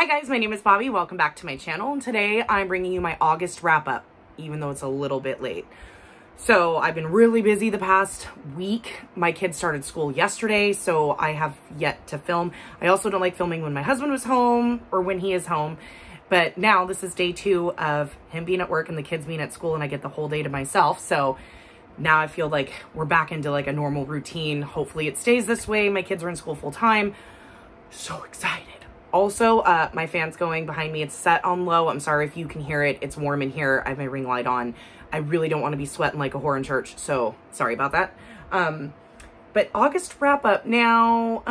Hi guys, my name is Bobby. Welcome back to my channel. And today I'm bringing you my August wrap up, even though it's a little bit late. So I've been really busy the past week. My kids started school yesterday, so I have yet to film. I also don't like filming when my husband was home or when he is home. But now this is day 2 of him being at work and the kids being at school, and I get the whole day to myself. So now I feel like we're back into like a normal routine. Hopefully it stays this way. My kids are in school full time. So excited. Also, my fan's going behind me. It's set on low. I'm sorry if you can hear it. It's warm in here. I have my ring light on. I really don't want to be sweating like a whore in church, so sorry about that. But August wrap up now.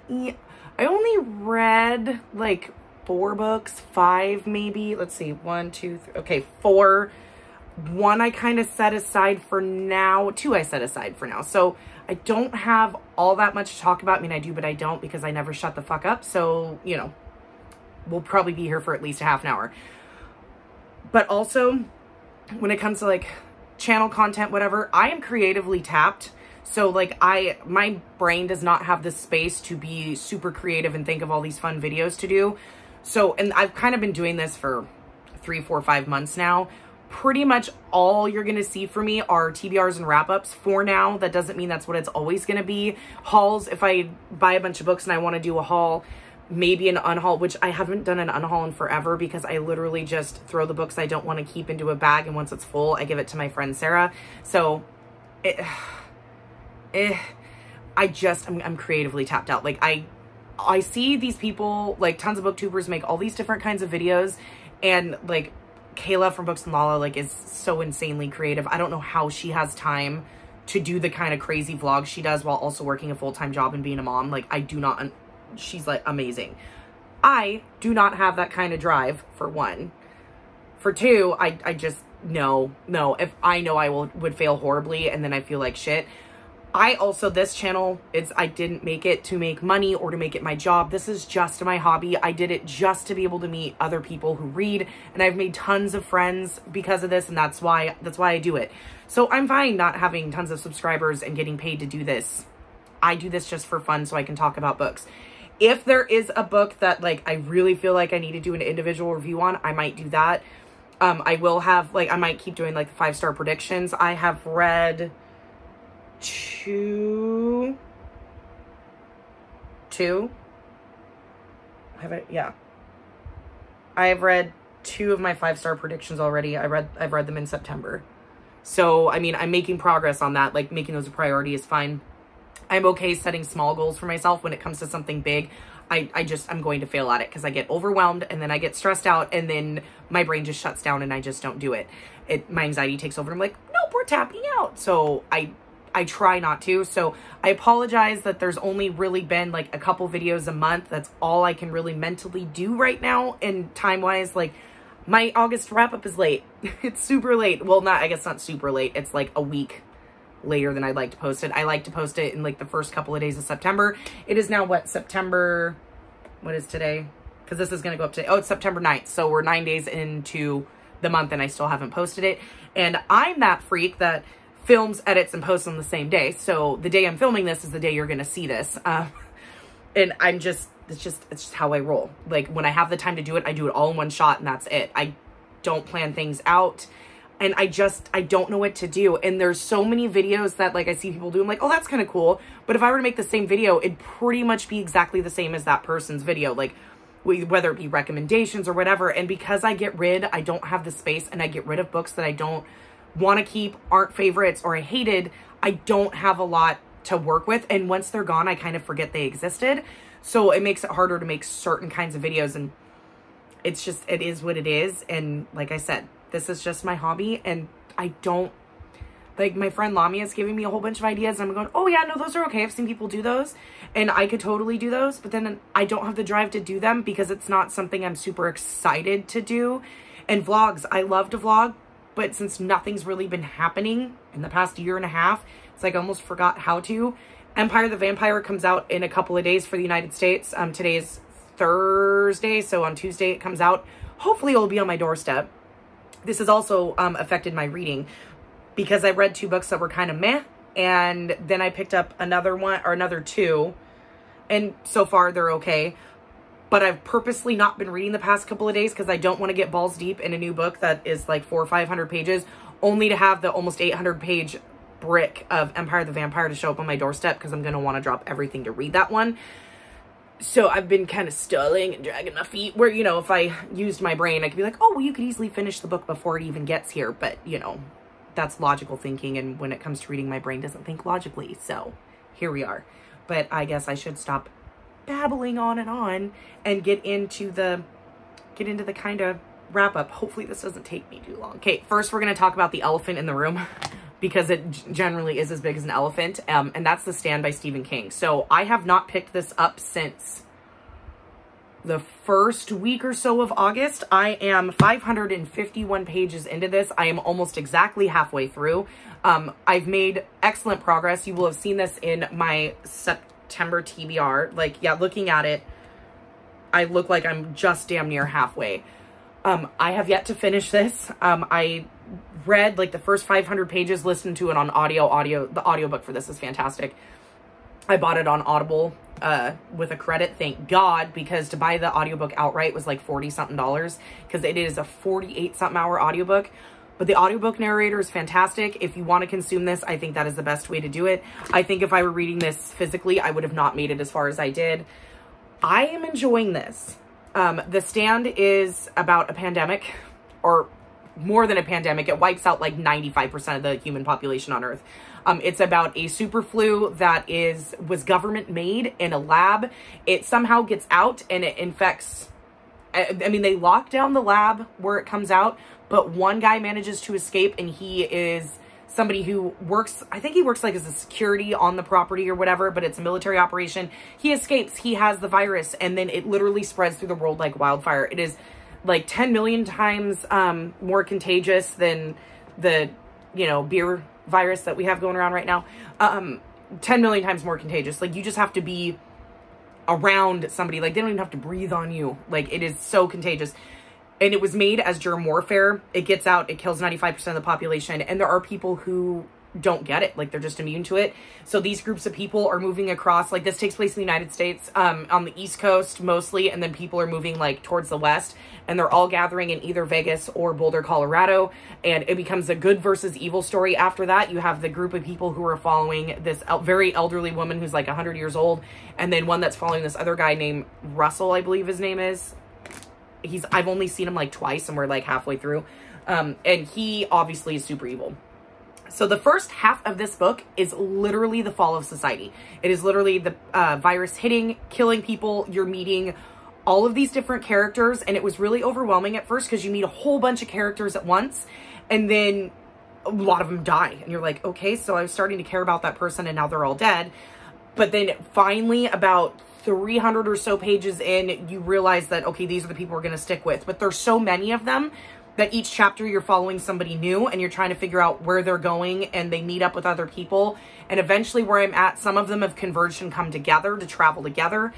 Yeah, I only read like 4 books, 5 maybe. Let's see, 1, 2, 3. Okay, 4. 1 I kind of set aside for now. 2 I set aside for now. So I don't have all that much to talk about. I mean, I do, but I don't, because I never shut the fuck up. So, you know, we'll probably be here for at least a half an hour. But also, when it comes to like channel content, whatever, I am creatively tapped. So like my brain does not have the space to be super creative and think of all these fun videos to do. So, and I've kind of been doing this for 3, 4, 5 months now. Pretty much all you're going to see from me are TBRs and wrap-ups for now. That doesn't mean that's what it's always going to be. Hauls, if I buy a bunch of books and I want to do a haul, maybe an unhaul, which I haven't done an unhaul in forever because I literally just throw the books I don't want to keep into a bag, and once it's full, I give it to my friend Sarah. So, I'm creatively tapped out. Like, I see these people, like tons of booktubers make all these different kinds of videos, and like Kayla from Books and Lala, like, is so insanely creative. I don't know how she has time to do the kind of crazy vlogs she does while also working a full-time job and being a mom. Like, I do not, she's like amazing. I do not have that kind of drive, for 1. For 2, I just, no, if I know I would fail horribly and then I feel like shit. I also, this channel, I didn't make it to make money or to make it my job. This is just my hobby. I did it just to be able to meet other people who read, and I've made tons of friends because of this, and that's why I do it. So I'm fine not having tons of subscribers and getting paid to do this. I do this just for fun so I can talk about books. If there is a book that like I really feel like I need to do an individual review on, I might do that. I will have, like, I might keep doing like 5-star predictions. I have read 2 yeah, I have read 2 of my 5-star predictions already. I've read them in September. So I mean, I'm making progress on that. Like, making those a priority is fine. I'm okay setting small goals for myself. When it comes to something big, I'm going to fail at it because I get overwhelmed and then I get stressed out and then my brain just shuts down and I just don't do it. My anxiety takes over. I'm like, nope, we're tapping out. So I try not to. So I apologize that there's only really been like a couple videos a month. That's all I can really mentally do right now. And time-wise, like, my August wrap-up is late. It's super late. Well, I guess not super late. It's like a week later than I'd like to post it. I like to post it in like the first couple of days of September. It is now what, September, what is today? Because this is going to go up to, oh, it's September 9th. So we're 9 days into the month and I still haven't posted it. And I'm that freak that films, edits, and posts on the same day. So the day I'm filming this is the day you're going to see this. And it's just how I roll. Like, when I have the time to do it, I do it all in one shot and that's it. I don't plan things out. And I don't know what to do. And there's so many videos that like I see people do. I'm like, oh, that's kind of cool. But if I were to make the same video, it'd pretty much be exactly the same as that person's video. Like, whether it be recommendations or whatever. And because I don't have the space, and I get rid of books that I don't want to keep, aren't favorites, or I hated, I don't have a lot to work with. And once they're gone, I kind of forget they existed. So it makes it harder to make certain kinds of videos. And it's just, it is what it is. And like I said, this is just my hobby. And I don't, like, my friend Lamia is giving me a whole bunch of ideas. And I'm going, oh yeah, no, those are okay. I've seen people do those and I could totally do those. But then I don't have the drive to do them because it's not something I'm super excited to do. And vlogs, I love to vlog. But since nothing's really been happening in the past 1.5 years, it's like I almost forgot how to. Empire the Vampire comes out in a couple of days for the United States. Today is Thursday, so on Tuesday it comes out. Hopefully it'll be on my doorstep. This has also affected my reading because I read 2 books that were kind of meh. And then I picked up another 1 or another 2. And so far they're okay. but I've purposely not been reading the past couple of days because I don't want to get balls deep in a new book that is like 400 or 500 pages, only to have the almost 800-page brick of Empire the Vampire to show up on my doorstep because I'm going to want to drop everything to read that one. So I've been kind of stalling and dragging my feet where, you know, if I used my brain, I could be like, oh, well, you could easily finish the book before it even gets here. But, you know, that's logical thinking. And when it comes to reading, my brain doesn't think logically. So here we are. But I guess I should stop babbling on and get into the kind of wrap up. Hopefully this doesn't take me too long. Okay, first we're going to talk about the elephant in the room because it generally is as big as an elephant. And that's The Stand by Stephen King. So I have not picked this up since the first week or so of August. I am 551 pages into this. I am almost exactly halfway through. I've made excellent progress. You will have seen this in my September TBR. Like, yeah, looking at it, I look like I'm just damn near halfway. I have yet to finish this. I read like the first 500 pages, listened to it on audio. The audiobook for this is fantastic. I bought it on Audible with a credit, thank God, because to buy the audiobook outright was like $40-something because it is a 48-something hour audiobook. But the audiobook narrator is fantastic. If you want to consume this, I think that is the best way to do it. I think if I were reading this physically, I would have not made it as far as I did. I am enjoying this. The Stand is about a pandemic, or more than a pandemic. It wipes out like 95% of the human population on Earth. It's about a super flu that was government made in a lab. It somehow gets out and it infects. I mean, they lock down the lab where it comes out, but one guy manages to escape, and he is somebody who works, I think he works like as a security on the property or whatever, but it's a military operation. He escapes, he has the virus, and then it literally spreads through the world like wildfire. It is like 10 million times more contagious than the, you know, beer virus that we have going around right now. 10 million times more contagious. Like, you just have to be around somebody. Like, they don't even have to breathe on you. Like, it is so contagious. And it was made as germ warfare. It gets out, it kills 95% of the population. And there are people who don't get it. Like, they're just immune to it. So these groups of people are moving across. Like, this takes place in the United States, on the East Coast mostly. And then people are moving like towards the West. And they're all gathering in either Vegas or Boulder, Colorado. And it becomes a good versus evil story after that. You have the group of people who are following this very elderly woman who's like 100 years old. And then one that's following this other guy named Russell, I believe his name is. I've only seen him like twice, and we're like halfway through. And he obviously is super evil. So the first half of this book is literally the fall of society. It is literally the virus hitting, killing people. You're meeting all of these different characters, and it was really overwhelming at first because you meet a whole bunch of characters at once, and then a lot of them die. And you're like, okay, so I was starting to care about that person, and now they're all dead. But then finally, about 300 or so pages in, you realize that, okay, these are the people we're going to stick with. But there's so many of them that each chapter you're following somebody new, and you're trying to figure out where they're going, and they meet up with other people. And eventually where I'm at, some of them have converged and come together to travel together.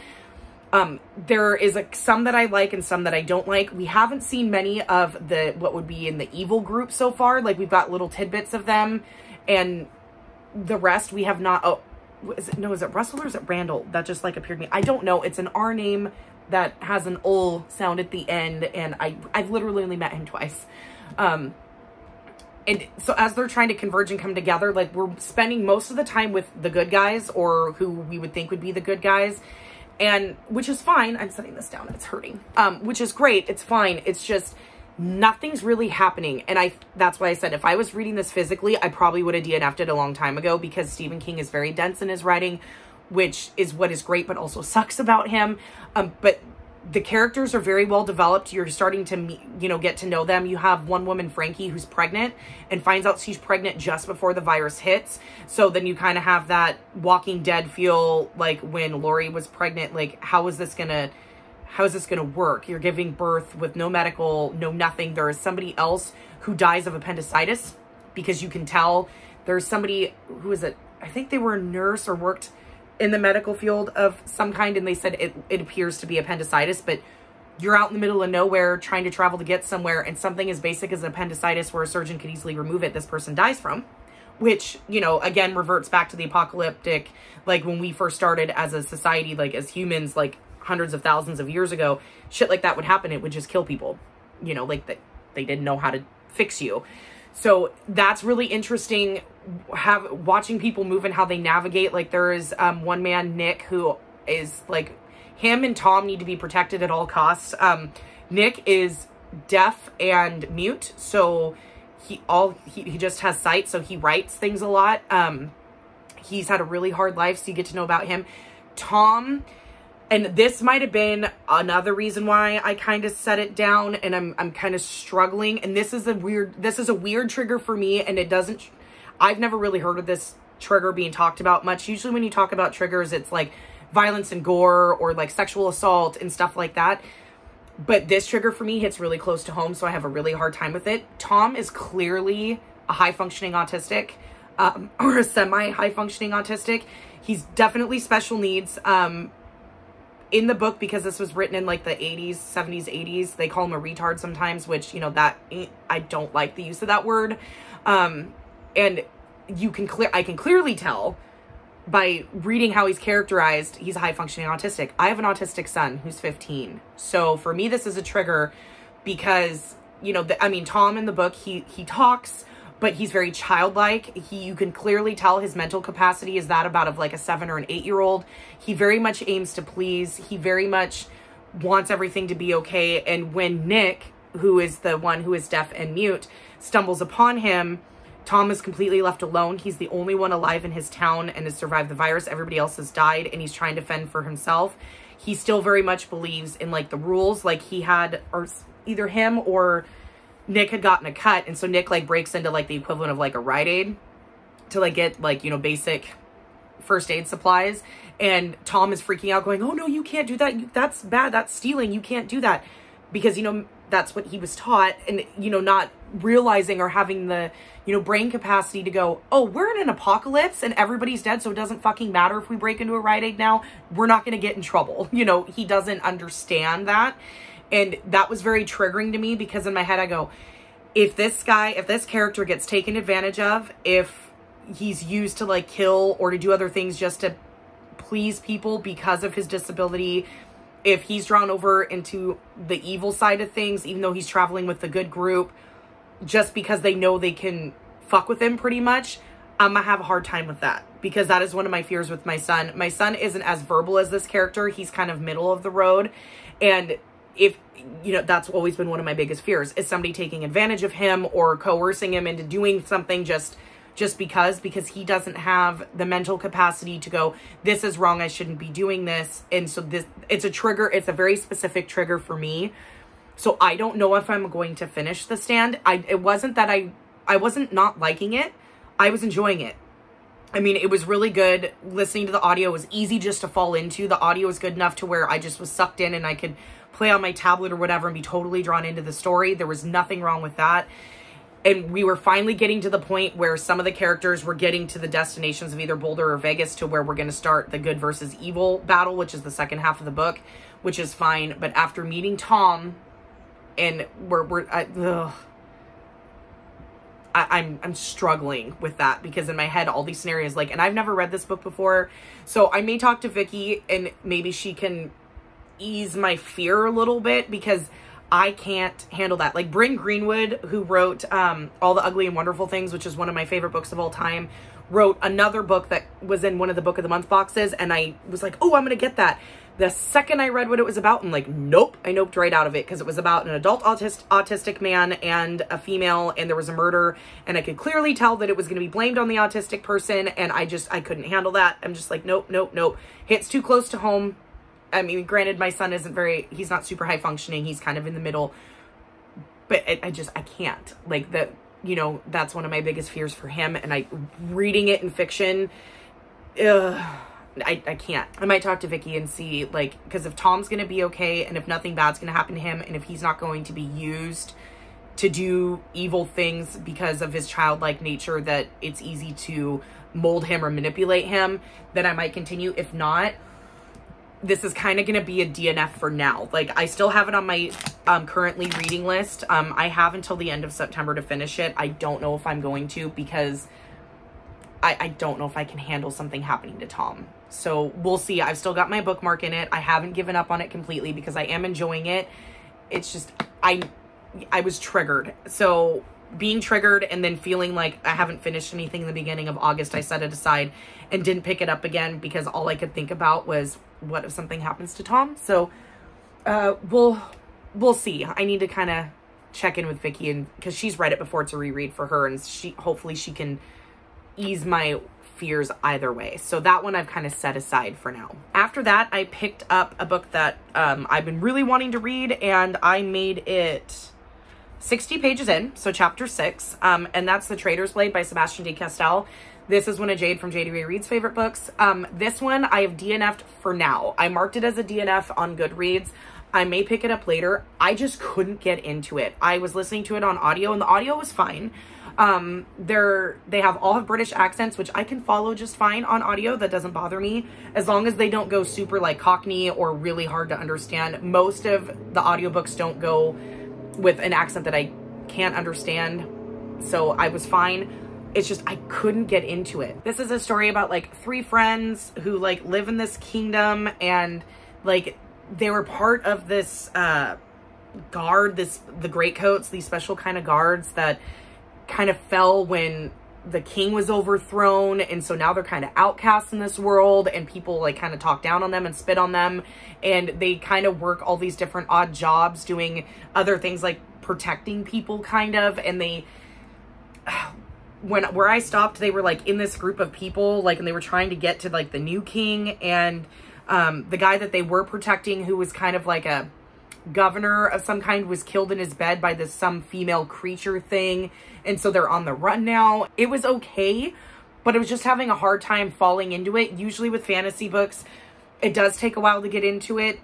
There is some that I like and some that I don't like. We haven't seen many of what would be in the evil group so far. Like, we've got little tidbits of them, and the rest we have not. Oh, is it Russell or is it Randall? That just like appeared to me. I don't know. It's an R name that has an ul sound at the end, and I've literally only met him twice. And so as they're trying to converge and come together, like, we're spending most of the time with the good guys, or who we would think would be the good guys, and which is fine. I'm setting this down. It's hurting. Which is great. It's fine. It's just nothing's really happening. And that's why I said if I was reading this physically, I probably would have DNF'd it a long time ago, because Stephen King is very dense in his writing, which is what is great, but also sucks about him. But the characters are very well developed. You're starting to meet, get to know them. You have one woman, Frankie, who's pregnant and finds out she's pregnant just before the virus hits. So then you kind of have that Walking Dead feel, like when Lori was pregnant. Like, how is this gonna work? You're giving birth with no medical, no nothing. There is somebody else who dies of appendicitis, because you can tell there's somebody, who is it? I think they were a nurse or worked in the medical field of some kind, and they said it appears to be appendicitis. But you're out in the middle of nowhere trying to travel to get somewhere, and something as basic as appendicitis, where a surgeon could easily remove it, this person dies from. Which, again, reverts back to the apocalyptic, like when we first started as a society, like as humans, like hundreds of thousands of years ago, shit like that would happen. It would just kill people, you know, like they didn't know how to fix you. So that's really interesting, watching people move and how they navigate. Like there is one man, Nick, who is like, him and Tom need to be protected at all costs. Nick is deaf and mute, so he just has sight, so he writes things a lot. He's had a really hard life, so you get to know about him. Tom, and this might have been another reason why I kind of set it down, and I'm kind of struggling. And this is a weird trigger for me, and I've never really heard of this trigger being talked about much. Usually when you talk about triggers, it's like violence and gore or like sexual assault and stuff like that. But this trigger for me hits really close to home, so I have a really hard time with it. Tom is clearly a high-functioning autistic, or a semi-high-functioning autistic. He's definitely special needs. In the book, because this was written in like the 80s, 70s, 80s, they call him a retard sometimes, which, you know, that I don't like the use of that word. And I can clearly tell by reading how he's characterized, he's a high-functioning autistic. I have an autistic son who's 15. So for me, this is a trigger because, you know, I mean, Tom in the book, he talks, but he's very childlike. You can clearly tell his mental capacity is that about of like a 7 or an 8-year-old. He very much aims to please. He very much wants everything to be okay. And when Nick, who is the one who is deaf and mute, stumbles upon him, Tom is completely left alone. He's the only one alive in his town and has survived the virus. Everybody else has died, and he's trying to fend for himself. He still very much believes in like the rules. Like he had, or either him or Nick had gotten a cut, and so Nick like breaks into like the equivalent of like a Rite Aid to like get like, you know, basic first aid supplies. And Tom is freaking out going, oh no, you can't do that. That's bad. That's stealing. You can't do that. Because, you know, that's what he was taught, and, you know, not realizing or having the, you know, brain capacity to go, oh, we're in an apocalypse and everybody's dead, so it doesn't fucking matter if we break into a Rite Aid now. We're not going to get in trouble. You know, he doesn't understand that. And that was very triggering to me, because in my head I go, if this character gets taken advantage of, if he's used to like kill or to do other things just to please people because of his disability, if he's drawn over into the evil side of things, even though he's traveling with the good group, just because they know they can fuck with him pretty much, I'm gonna have a hard time with that, because that is one of my fears with my son. My son isn't as verbal as this character. He's kind of middle of the road. And if, you know, that's always been one of my biggest fears, is somebody taking advantage of him or coercing him into doing something just because he doesn't have the mental capacity to go, this is wrong, I shouldn't be doing this. And so it's a trigger. It's a very specific trigger for me. So I don't know if I'm going to finish The Stand. It wasn't that I wasn't not liking it. I was enjoying it. I mean, it was really good. Listening to the audio was easy just to fall into. The audio was good enough to where I just was sucked in and I could play on my tablet or whatever and be totally drawn into the story. There was nothing wrong with that. And we were finally getting to the point where some of the characters were getting to the destinations of either Boulder or Vegas, to where we're going to start the good versus evil battle, which is the second half of the book, which is fine. But after meeting Tom, and I'm struggling with that, because in my head, all these scenarios, like, and I've never read this book before. So I may talk to Vicky and maybe she can ease my fear a little bit, because I can't handle that. Like Bryn Greenwood, who wrote All the Ugly and Wonderful Things, which is one of my favorite books of all time, wrote another book that was in one of the Book of the Month boxes. And I was like, oh, I'm going to get that. The second I read what it was about, I'm like, nope. I noped right out of it, because it was about an adult autistic man and a female, and there was a murder. And I could clearly tell that it was going to be blamed on the autistic person. And I couldn't handle that. I'm just like, nope, nope, nope. Hits too close to home. I mean, granted, my son he's not super high functioning. He's kind of in the middle, but I can't, like, that, you know, that's one of my biggest fears for him. And reading it in fiction, I can't. I might talk to Vicky and see, like, because if Tom's going to be okay, and if nothing bad's going to happen to him, and if he's not going to be used to do evil things because of his childlike nature, that it's easy to mold him or manipulate him, then I might continue. If not, this is kind of going to be a DNF for now. Like, I still have it on my currently reading list. I have until the end of September to finish it. I don't know if I'm going to, because I don't know if I can handle something happening to Tom. So we'll see. I've still got my bookmark in it. I haven't given up on it completely because I am enjoying it. It's just, I was triggered. So being triggered and then feeling like I haven't finished anything in the beginning of August, I set it aside and didn't pick it up again because all I could think about was, what if something happens to Tom? So we'll see. I need to kind of check in with Vicky, and because she's read it before, it's a reread for her, and hopefully she can ease my fears either way. So that one I've kind of set aside for now. After that, I picked up a book that I've been really wanting to read, and I made it 60 pages in, so chapter 6, and that's The Traitor's Blade by Sebastian de Castell. This is one of Jade from J.D. Ray Reid's favorite books. This one I have DNF'd for now. I marked it as a DNF on Goodreads. I may pick it up later. I just couldn't get into it. I was listening to it on audio, and the audio was fine. They have all have British accents, which I can follow just fine on audio. That doesn't bother me, as long as they don't go super like Cockney or really hard to understand. Most of the audiobooks don't go with an accent that I can't understand, so I was fine. It's just, I couldn't get into it. This is a story about like 3 friends who like live in this kingdom, and like they were part of this guard, the Greatcoats, these special kind of guards that kind of fell when the king was overthrown, and so now they're kind of outcasts in this world, and people like kind of talk down on them and spit on them, and they kind of work all these different odd jobs doing other things like protecting people kind of, and they where I stopped, they were like in this group of people, like, and they were trying to get to like the new king, and the guy that they were protecting, who was kind of like a governor of some kind, was killed in his bed by some female creature thing, and so they're on the run now. It was okay, but I was just having a hard time falling into it. Usually with fantasy books, it does take a while to get into it,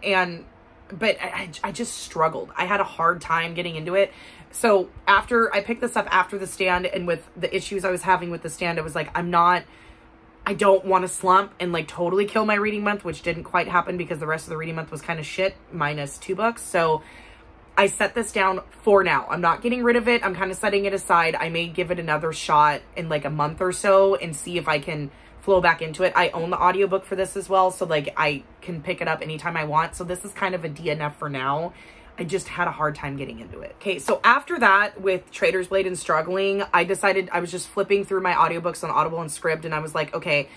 but I just struggled. I had a hard time getting into it. So after I picked this up after The Stand, and with the issues I was having with The Stand, I was like, I don't want to slump and like totally kill my reading month, which didn't quite happen because the rest of the reading month was kind of shit, minus 2 books. So I set this down for now. I'm not getting rid of it. I'm kind of setting it aside. I may give it another shot in like a month or so and see if I can flow back into it. I own the audiobook for this as well, so like I can pick it up anytime I want. So this is kind of a DNF for now. I just had a hard time getting into it. Okay, so after that, with Traitor's Blade and struggling, I decided, I was just flipping through my audiobooks on Audible and Scribd, and I was like, okay,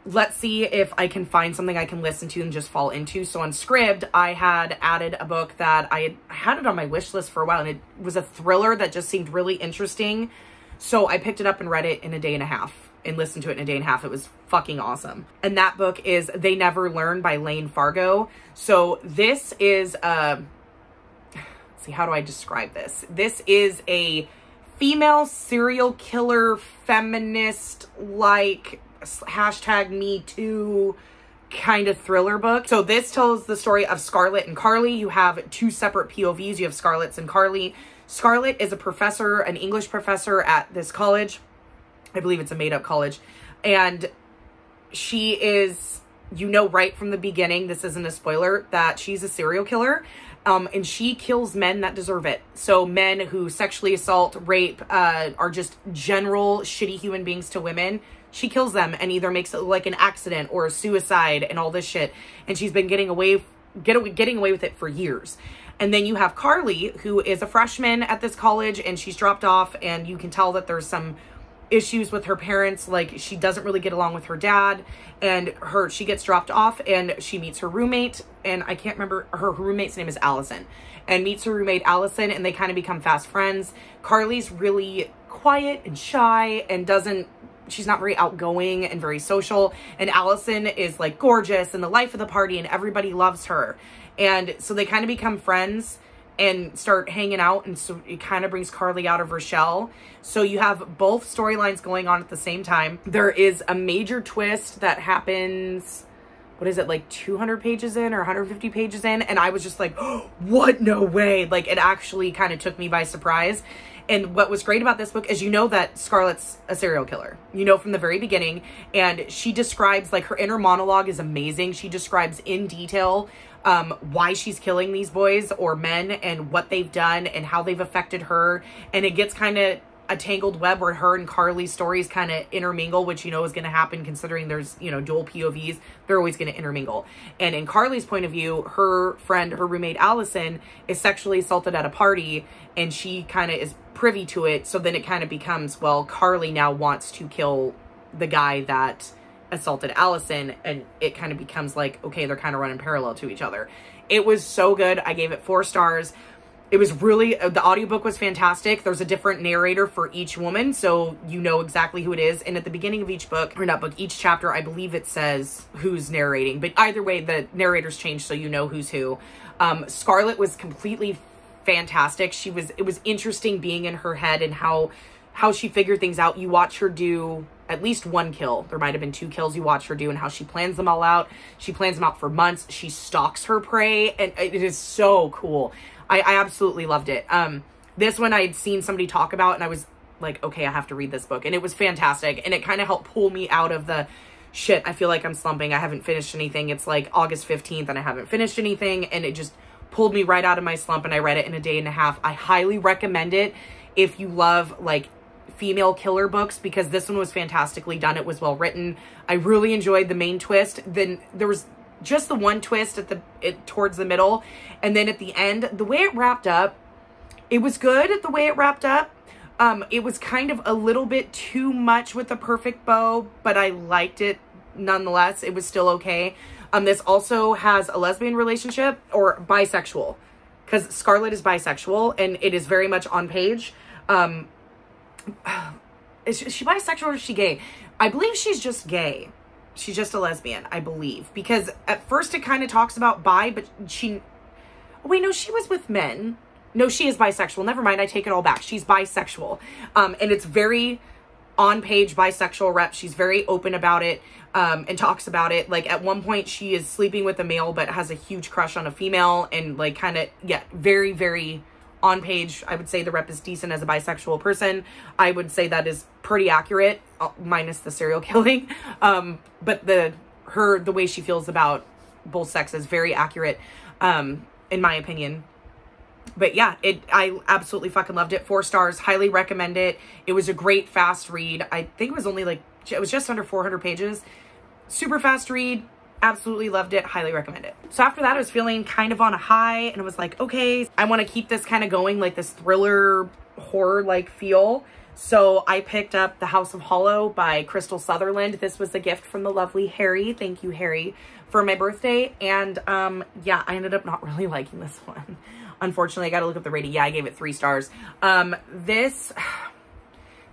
let's see if I can find something I can listen to and just fall into. So on Scribd, I had added a book that I had it on my wish list for a while, and it was a thriller that just seemed really interesting. So I picked it up and read it in a day and a half and listened to it in a day and a half. It was fucking awesome. And that book is They Never Learn by Lane Fargo. So this is let's see, how do I describe this? This is a female serial killer, feminist, like #MeToo kind of thriller book. So this tells the story of Scarlett and Carly. You have 2 separate POVs. You have Scarlett's and Carly. Scarlett is a professor, an English professor at this college. I believe it's a made-up college. And she is, you know, right from the beginning, this isn't a spoiler, that she's a serial killer. And she kills men that deserve it. So men who sexually assault, rape, are just general shitty human beings to women. She kills them and either makes it look like an accident or a suicide and all this shit. And she's been getting away with it for years. And then you have Carly, who is a freshman at this college, and she's dropped off, and you can tell that there's some issues with her parents. Like, she doesn't really get along with her dad, and she gets dropped off, and she meets her roommate, and I can't remember, her roommate's name is Allison, and meets her roommate Allison, and they kind of become fast friends. Carly's really quiet and shy and she's not very outgoing and very social, and Allison is like gorgeous and the life of the party, and everybody loves her. And so they kind of become friends and start hanging out, and so it kind of brings Carly out of her shell. So you have both storylines going on at the same time. There is a major twist that happens, what is it, like 200 pages in or 150 pages in, and I was just like, oh, what? No way. Like, it actually kind of took me by surprise. And what was great about this book is, you know that Scarlett's a serial killer, you know, from the very beginning. And she describes, like, her inner monologue is amazing. She describes in detail why she's killing these boys or men and what they've done and how they've affected her. And it gets kind of a tangled web where her and Carly's stories kind of intermingle, which, you know, is going to happen considering there's, you know, dual POVs. They're always going to intermingle. And in Carly's point of view, her friend, her roommate Allison, is sexually assaulted at a party, and she kind of is privy to it. So then it kind of becomes, well, Carly now wants to kill the guy that assaulted Allison, and it kind of becomes like, okay, they're kind of running parallel to each other. It was so good. I gave it 4 stars. It was really, the audiobook was fantastic. There's a different narrator for each woman, so you know exactly who it is. And at the beginning of each book, or not book, each chapter, I believe it says who's narrating. But either way, the narrators change, so you know who's who. Scarlett was completely fantastic. It was interesting being in her head and how she figured things out. You watch her do at least 1 kill. There might have been 2 kills you watch her do, and how she plans them all out. She plans them out for months. She stalks her prey, and it is so cool. I absolutely loved it. This one I had seen somebody talk about, and I was like, okay, I have to read this book. And it was fantastic. And it kind of helped pull me out of the shit. I feel like I'm slumping. I haven't finished anything. It's like August 15th and I haven't finished anything. And it just pulled me right out of my slump. And I read it in a day and a half. I highly recommend it if you love like female killer books, because this one was fantastically done. It was well written. I really enjoyed the main twist. Then there was just the one twist at towards the middle, and then at the end, the way it wrapped up, it was good. The way it wrapped up, it was kind of a little bit too much with the perfect bow, but I liked it nonetheless. It was still okay. This also has a lesbian relationship, or bisexual, because Scarlett is bisexual, and it is very much on page. Is she bisexual or is she gay? I believe she's just gay. She's just a lesbian, I believe. Because at first it kind of talks about bi, but she... Oh, wait, no, she was with men. No, she is bisexual. Never mind, I take it all back. She's bisexual. And it's very on-page bisexual rep. She's very open about it, and talks about it. Like, at one point, she is sleeping with a male, but has a huge crush on a female. And, like, kind of, yeah, very, very on page. I would say the rep is decent as a bisexual person. I would say that is pretty accurate, minus the serial killing. But the way she feels about both sexes, very accurate, in my opinion. But yeah, I absolutely fucking loved it. 4 stars, highly recommend it. It was a great fast read. I think it was only like, it was just under 400 pages. Super fast read. Absolutely loved it. Highly recommend it. So after that, I was feeling kind of on a high, and I was like, okay, I want to keep this kind of going, like this thriller horror like feel. So I picked up The House of Holo by Crystal Sutherland. This was a gift from the lovely Harry. Thank you, Harry, for my birthday. And yeah, I ended up not really liking this one. Unfortunately, I got to look up the rating. Yeah, I gave it 3 stars. This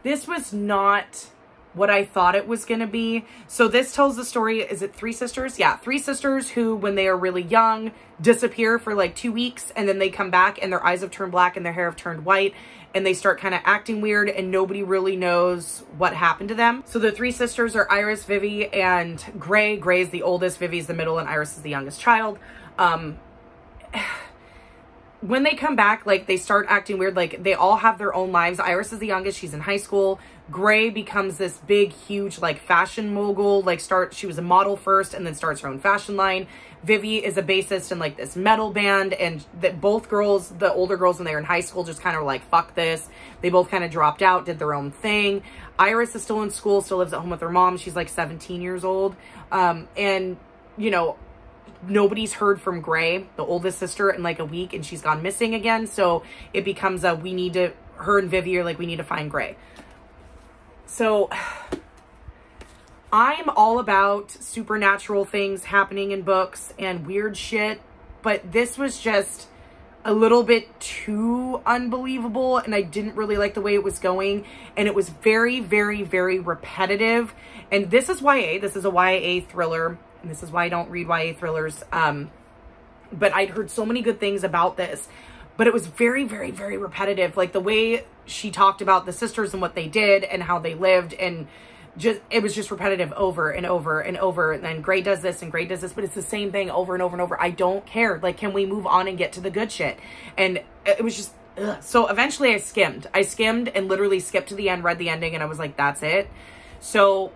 was not what I thought it was going to be. So this tells the story, is it 3 sisters? Yeah, 3 sisters who, when they are really young, disappear for like 2 weeks, and then they come back and their eyes have turned black and their hair have turned white, and they start kind of acting weird, and nobody really knows what happened to them. So the 3 sisters are Iris, Vivi, and Gray. Gray is the oldest, Vivi's the middle, and Iris is the youngest child. When they come back, like, they start acting weird. Like, they all have their own lives. Iris is the youngest. She's in high school. Gray becomes this big, huge, like, fashion mogul. Like, she was a model first and then starts her own fashion line. Vivi is a bassist in, like, this metal band. And that both girls, the older girls when they were in high school, just kind of like, fuck this. They both kind of dropped out, did their own thing. Iris is still in school, still lives at home with her mom. She's, like, 17 years old. And, you know, nobody's heard from Gray, the oldest sister, in like a week, and she's gone missing again. So it becomes her and Vivi are like, we need to find Gray. So I'm all about supernatural things happening in books and weird shit, but this was just a little bit too unbelievable, and I didn't really like the way it was going, and it was very, very, very repetitive. And this is YA. This is a YA thriller. And this is why I don't read YA thrillers. But I'd heard so many good things about this. But it was very, very, very repetitive. Like, the way she talked about the sisters and what they did and how they lived. And it was just repetitive over and over and over. And then Gray does this and Gray does this. But it's the same thing over and over and over. I don't care. Like, can we move on and get to the good shit? And it was just... Ugh. So eventually I skimmed. And literally skipped to the end, read the ending. And I was like, that's it. So...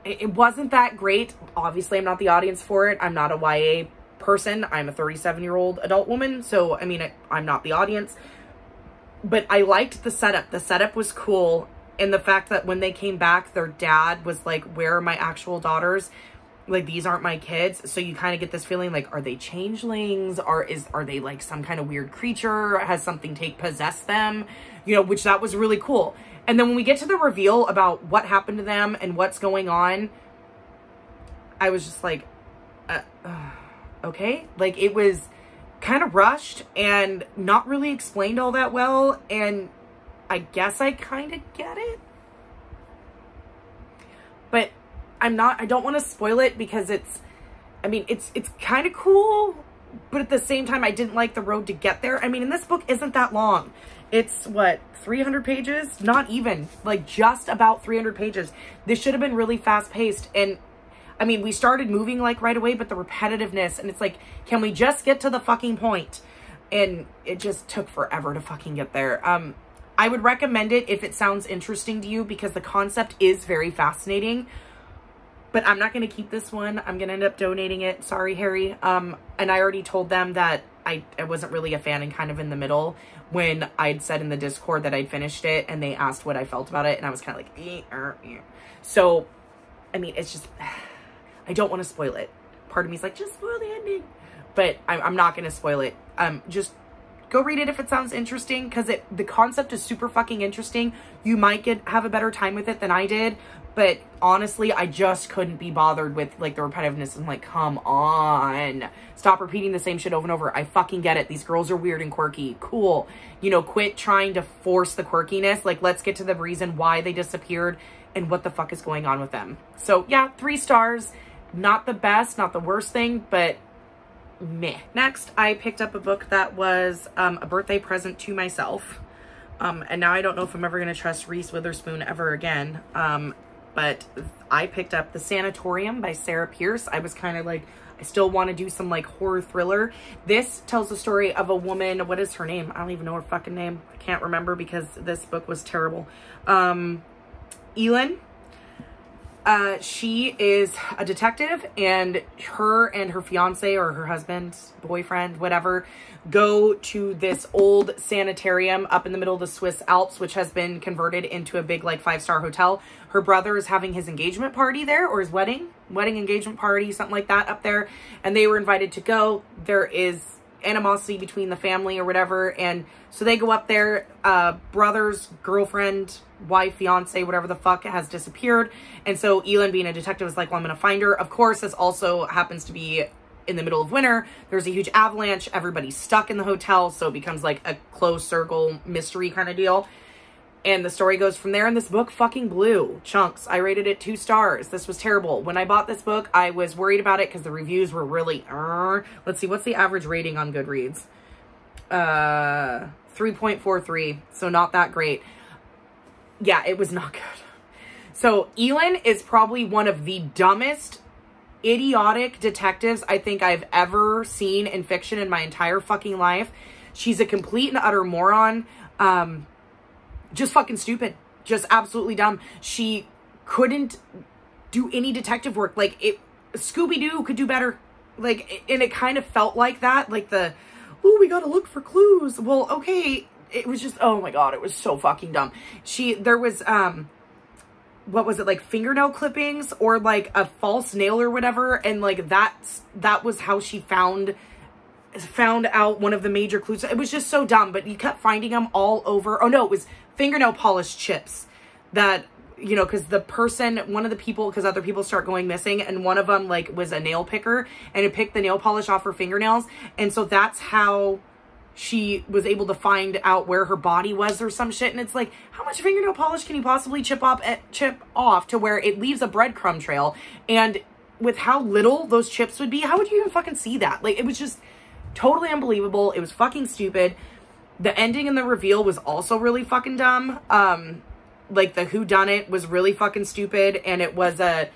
it wasn't that great. Obviously, I'm not the audience for it. I'm not a YA person. I'm a 37-year-old adult woman. So, I mean, I'm not the audience. But I liked the setup. The setup was cool. And the fact that when they came back, their dad was like, where are my actual daughters? Like, these aren't my kids. So you kind of get this feeling like, are they changelings? Are they like some kind of weird creature? Has something possessed them? You know, which that was really cool. And then when we get to the reveal about what happened to them and what's going on, I was just like, okay. Like, it was kind of rushed and not really explained all that well. And I guess I kind of get it. But I don't want to spoil it because it's kind of cool, but at the same time, I didn't like the road to get there. I mean, and this book isn't that long. It's what, 300 pages? Not even, like just about 300 pages. This should have been really fast paced. And I mean, we started moving like right away, but the repetitiveness, and it's like, can we just get to the fucking point? And it just took forever to fucking get there. I would recommend it if it sounds interesting to you because the concept is very fascinating. But I'm not going to keep this one. I'm going to end up donating it. Sorry, Harry. And I already told them that I wasn't really a fan and kind of in the middle when I'd said in the Discord that I'd finished it and they asked what I felt about it. And I was kind of like, So, I mean, it's just, I don't want to spoil it. Part of me is like, just spoil the ending. But I'm not going to spoil it. Just go read it if it sounds interesting because the concept is super fucking interesting. You might have a better time with it than I did. But honestly, I just couldn't be bothered with like the repetitiveness. I'm like, come on, stop repeating the same shit over and over. I fucking get it. These girls are weird and quirky. Cool. You know, quit trying to force the quirkiness. Like, let's get to the reason why they disappeared and what the fuck is going on with them. So yeah, 3 stars. Not the best, not the worst thing, but meh. Next, I picked up a book that was a birthday present to myself. And now I don't know if I'm ever going to trust Reese Witherspoon ever again. But I picked up The Sanatorium by Sarah Pierce. I was kind of like, I still want to do some like horror thriller. This tells the story of a woman. What is her name? I don't even know her fucking name. I can't remember because this book was terrible. Elin. She is a detective, and her fiance or her husband, boyfriend, whatever, go to this old sanitarium up in the middle of the Swiss Alps, which has been converted into a big like 5-star hotel. Her brother is having his engagement party there, or his wedding engagement party, something like that up there. And they were invited to go. There is animosity between the family or whatever. And so they go up there, brother's girlfriend, wife, fiance, whatever the fuck, has disappeared. And so Elin, being a detective, is like, well, I'm going to find her. Of course, this also happens to be in the middle of winter. There's a huge avalanche. Everybody's stuck in the hotel. So it becomes like a closed circle mystery kind of deal. And the story goes from there. And this book fucking blew chunks. I rated it 2 stars. This was terrible. When I bought this book, I was worried about it because the reviews were really, let's see, what's the average rating on Goodreads? 3.43. So not that great. Yeah, it was not good. So Elin is probably one of the dumbest, idiotic detectives I think I've ever seen in fiction in my entire fucking life. She's a complete and utter moron. Just fucking stupid. Just absolutely dumb. She couldn't do any detective work. Like, Scooby-Doo could do better. Like, and it kind of felt like that. Like oh, we gotta look for clues. Well, okay. It was just, oh my God, it was so fucking dumb. There was, what was it, like fingernail clippings or like a false nail or whatever. And like, that was how she found out one of the major clues. It was just so dumb, but you kept finding them all over. Oh no, it was fingernail polish chips that, you know, because one of the people, because other people start going missing, and one of them like was a nail picker and it picked the nail polish off her fingernails. And so that's how she was able to find out where her body was or some shit. And it's like, how much fingernail polish can you possibly chip off to where it leaves a breadcrumb trail? And with how little those chips would be, how would you even fucking see that? Like, it was just totally unbelievable. It was fucking stupid. The ending and the reveal was also really fucking dumb. Like, the whodunit was really fucking stupid, and it was a,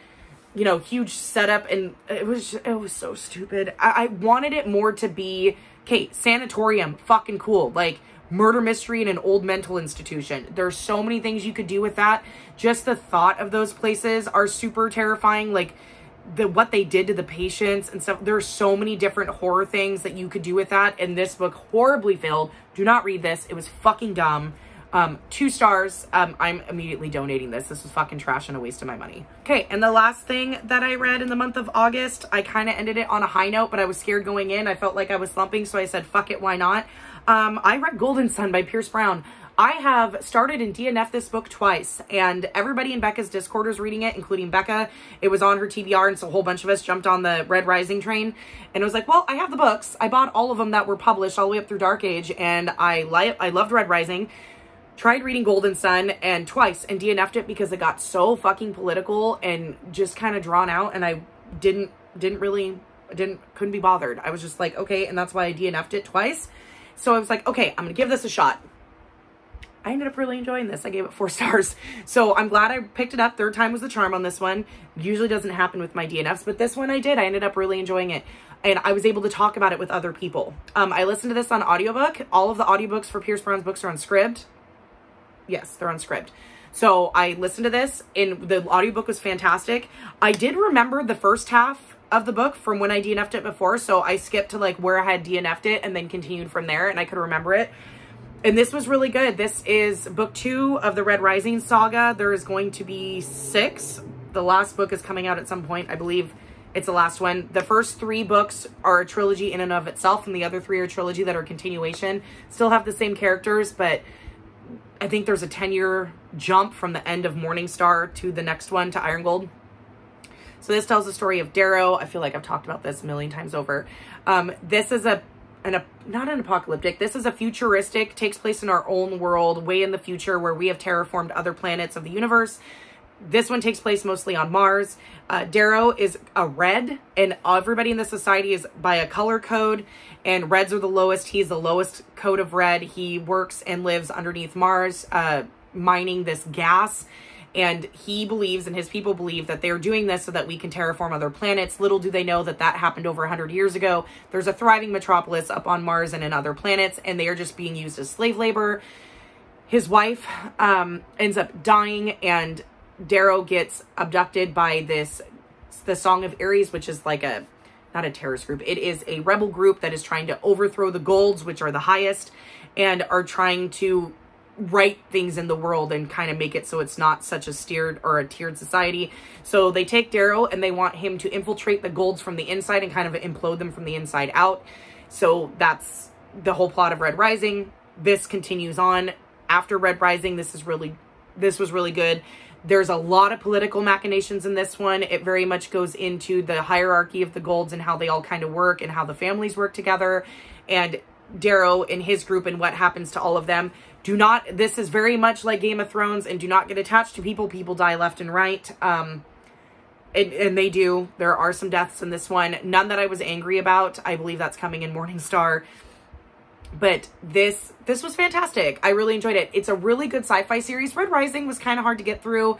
you know, huge setup, and it was so stupid. I wanted it more to be, okay, Sanatorium, fucking cool. Like, murder mystery in an old mental institution. There's so many things you could do with that. Just the thought of those places are super terrifying. Like, what they did to the patients and stuff. There's so many different horror things that you could do with that. And this book horribly failed. Do not read this. It was fucking dumb. 2 stars. I'm immediately donating this. This was fucking trash and a waste of my money. Okay, and the last thing that I read in the month of August, I kind of ended it on a high note, but I was scared going in. I felt like I was slumping, so I said, fuck it, why not? I read Golden Sun by Pierce Brown. I have started and DNF'd this book twice, and everybody in Becca's Discord is reading it, including Becca. It was on her TBR, and so a whole bunch of us jumped on the Red Rising train, and it was like, well, I have the books. I bought all of them that were published all the way up through Dark Age, and I loved Red Rising. Tried reading Golden Sun and twice and DNF'd it because it got so fucking political and just kind of drawn out, and I couldn't be bothered. I was just like, okay, and that's why I DNF'd it twice. So I was like, okay, I'm gonna give this a shot. I ended up really enjoying this. I gave it 4 stars. So I'm glad I picked it up. 3rd time was the charm on this one. Usually doesn't happen with my DNFs, but this one I did. I ended up really enjoying it. And I was able to talk about it with other people. I listened to this on audiobook. All of the audiobooks for Pierce Brown's books are on Scribd. Yes, they're on Scribd. So I listened to this, and the audiobook was fantastic. I did remember the first half of the book from when I DNF'd it before. So I skipped to like where I had DNF'd it and then continued from there, and I could remember it. And this was really good. This is book 2 of the Red Rising saga. There is going to be 6. The last book is coming out at some point. I believe it's the last one. The first 3 books are a trilogy in and of itself, and the other 3 are a trilogy that are continuation. Still have the same characters, but I think there's a 10-year jump from the end of Morningstar to the next one, to Iron Gold. So this tells the story of Darrow. I feel like I've talked about this a million times over. This is not an apocalyptic. This is a futuristic, takes place in our own world, way in the future, where we have terraformed other planets of the universe. This one takes place mostly on Mars. Darrow is a red, and everybody in the society is by a color code, and reds are the lowest. He's the lowest code of red. He works and lives underneath Mars, mining this gas. And he believes, and his people believe, that they're doing this so that we can terraform other planets. Little do they know that that happened over 100 years ago. There's a thriving metropolis up on Mars and in other planets, and they are just being used as slave labor. His wife ends up dying, and Darrow gets abducted by the Song of Ares, which is like not a terrorist group. It is a rebel group that is trying to overthrow the Golds, which are the highest, and are trying to right things in the world and kind of make it so it's not such a tiered society. So they take Darrow and they want him to infiltrate the Golds from the inside and kind of implode them from the inside out. So that's the whole plot of Red Rising. This continues on after Red Rising. This was really good. There's a lot of political machinations in this one. It very much goes into the hierarchy of the Golds and how they all kind of work and how the families work together, and Darrow and his group and what happens to all of them. This is very much like Game of Thrones, and do not get attached to people. People die left and right. And they do. There are some deaths in this one. None that I was angry about. I believe that's coming in Morningstar. But this was fantastic. I really enjoyed it. It's a really good sci-fi series. Red Rising was kind of hard to get through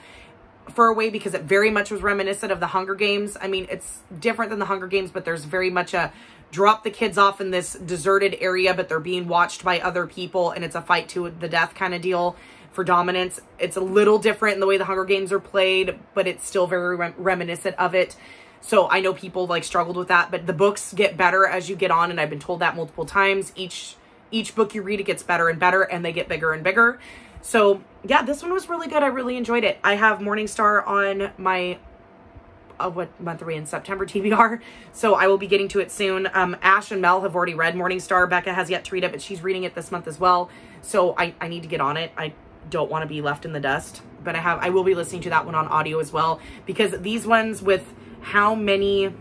for a way because it very much was reminiscent of the Hunger Games. I mean, it's different than the Hunger Games, but there's very much a drop the kids off in this deserted area, but they're being watched by other people, and it's a fight to the death kind of deal for dominance. It's a little different in the way the Hunger Games are played, but it's still very reminiscent of it. So I know people like struggled with that, but the books get better as you get on, and I've been told that multiple times. Each book you read, it gets better and better, and they get bigger and bigger. So yeah, this one was really good. I really enjoyed it. I have Morningstar on my what month are we in? September TBR. So I will be getting to it soon. Ash and Mel have already read Morningstar. Becca has yet to read it, but she's reading it this month as well. So I need to get on it. I don't want to be left in the dust, but I will be listening to that one on audio as well, because these ones with how many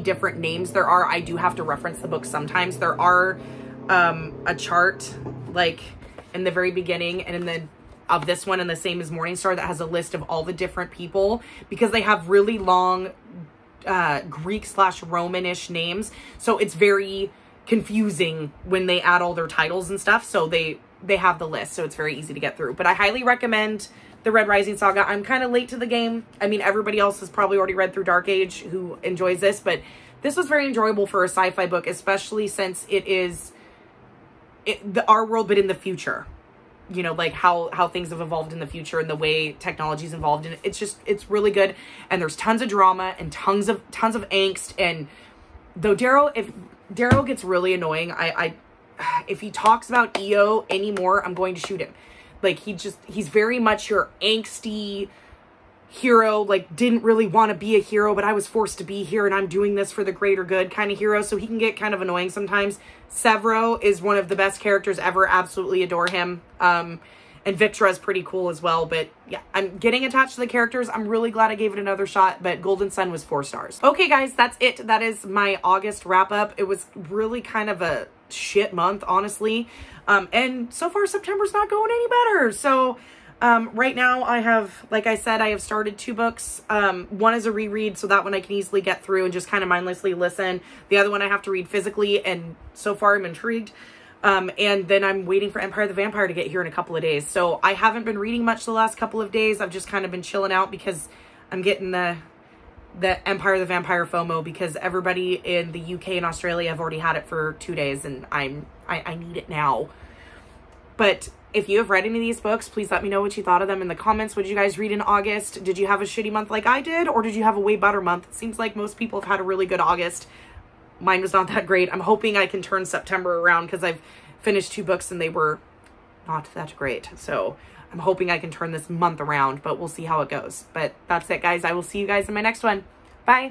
different names there are, I do have to reference the book sometimes. There are a chart like in the very beginning and in the of this one, and the same as Morningstar, that has a list of all the different people, because they have really long Greek/Romanish names. So it's very confusing when they add all their titles and stuff. So they have the list, so it's very easy to get through. But I highly recommend the Red Rising saga. I'm kind of late to the game. I mean, everybody else has probably already read through Dark Age who enjoys this, but this was very enjoyable for a sci-fi book, especially since it is our world, but in the future. you know, like how things have evolved in the future and the way technology's involved. And it's really good. And there's tons of drama and tons of angst. And though if Darrow gets really annoying, if he talks about EO anymore, I'm going to shoot him. Like, he's very much your angsty hero, like, didn't really want to be a hero, but I was forced to be here and I'm doing this for the greater good kind of hero. So he can get kind of annoying sometimes. Severo is one of the best characters ever. Absolutely adore him. And Victra is pretty cool as well. But yeah, I'm getting attached to the characters. I'm really glad I gave it another shot, but Golden Sun was 4 stars. Okay, guys, that's it. That is my August wrap up. It was really kind of a shit month, honestly. And so far September's not going any better. So right now I have, like I said, I have started 2 books. One is a reread, so that one I can easily get through and just kind of mindlessly listen. The other one I have to read physically, and so far I'm intrigued. And then I'm waiting for Empire the Vampire to get here in a couple of days. So I haven't been reading much the last couple of days. I've just kind of been chilling out because I'm getting the Empire the Vampire FOMO, because everybody in the UK and Australia have already had it for 2 days, and I need it now. But if you have read any of these books, please let me know what you thought of them in the comments. What did you guys read in August? Did you have a shitty month like I did, or did you have a way better month? It seems like most people have had a really good August. Mine was not that great. I'm hoping I can turn September around, because I've finished 2 books and they were not that great. So I'm hoping I can turn this month around, but we'll see how it goes. But that's it, guys. I will see you guys in my next one. Bye.